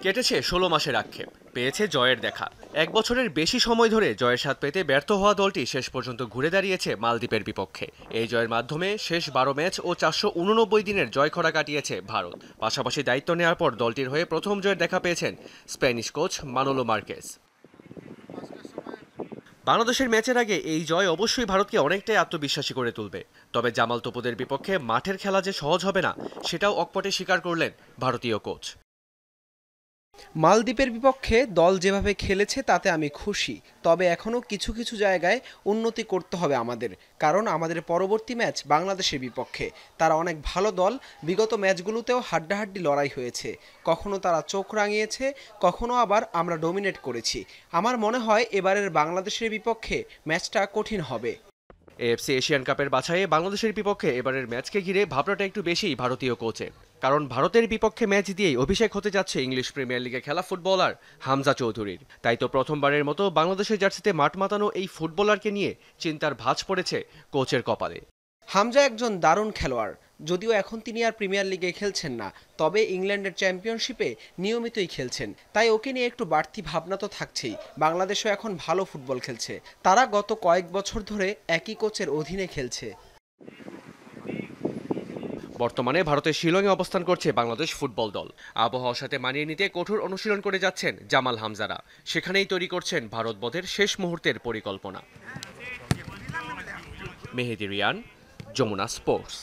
কেটেছে ১৬ মাসের আক্ষেপ, পেয়েছে জয়ের দেখা। ১ বছরের বেশি সময় ধরে জয়ের স্বাদ পেতে ব্যর্থ হওয়া দলটি শেষ পর্যন্ত ঘুরে দাঁড়িয়েছে মালদ্বীপের বিপক্ষে। এই জয়ের মাধ্যমে শেষ ১২ ম্যাচ ও ৪৮৯ দিনের জয়খরা কাটিয়েছে ভারত। পাশাপাশি দায়িত্ব নেওয়ার পর দলটির হয়ে প্রথম জয়ের দেখা পেয়েছেন স্প্যানিশ কোচ মানোলো মার্কেস। বাংলাদেশের ম্যাচের আগে এই জয় অবশ্যই ভারতকে অনেকটাই আত্মবিশ্বাসী করে তুলবে। তবে জামাল তোপুদের বিপক্ষে মাঠের খেলা যে সহজ হবে না, সেটাও অকপটে স্বীকার করলেন ভারতীয় কোচ। মালদ্বীপের বিপক্ষে দল যেভাবে খেলেছে তাতে আমি খুশি, তবে এখনও কিছু কিছু জায়গায় উন্নতি করতে হবে আমাদের, কারণ আমাদের পরবর্তী ম্যাচ বাংলাদেশের বিপক্ষে। তারা অনেক ভালো দল, বিগত ম্যাচগুলোতেও হাড্ডাহাড্ডি লড়াই হয়েছে, কখনো তারা চোখ রাঙিয়েছে, কখনো আবার আমরা ডমিনেট করেছি। আমার মনে হয় এবারের বাংলাদেশের বিপক্ষে ম্যাচটা কঠিন হবে। এএফসি এশিয়ান কাপের বাছাইয়ে বাংলাদেশের বিপক্ষে এবারের ম্যাচকে ঘিরে ভাবনাটা একটু বেশিই ভারতীয় কোচের। কারণ ভারতের বিপক্ষে ম্যাচ দিয়েই অভিষেক হতে যাচ্ছে ইংলিশ প্রিমিয়ার লিগে খেলা ফুটবলার হামজা চৌধুরীর। তাই তো প্রথমবারের মতো বাংলাদেশের জার্সিতে মাঠ মাতানো এই ফুটবলারকে নিয়ে চিন্তার ভাঁজ পড়েছে কোচের কপালে। হামজা একজন দারুণ খেলোয়াড়, যদিও এখন তিনি আর প্রিমিয়ার লিগে খেলছেন না, তবে ইংল্যান্ডের চ্যাম্পিয়নশিপে নিয়মিতই খেলছেন। তাই ওকে নিয়ে একটু বাড়তি ভাবনা তো থাকছেই। বাংলাদেশও এখন ভালো ফুটবল খেলছে, তারা গত কয়েক বছর ধরে একই কোচের অধীনে খেলছে। বর্তমানে ভারতের শিলংয়ে অবস্থান করছে বাংলাদেশ ফুটবল দল। আবহাওয়ার সাথে মানিয়ে নিতে কঠোর অনুশীলন করে যাচ্ছেন জামাল হামজারা। সেখানেই তৈরি করছেন ভারত বধের শেষ মুহূর্তের পরিকল্পনা। মেহেদি রিয়ান, যমুনা স্পোর্টস।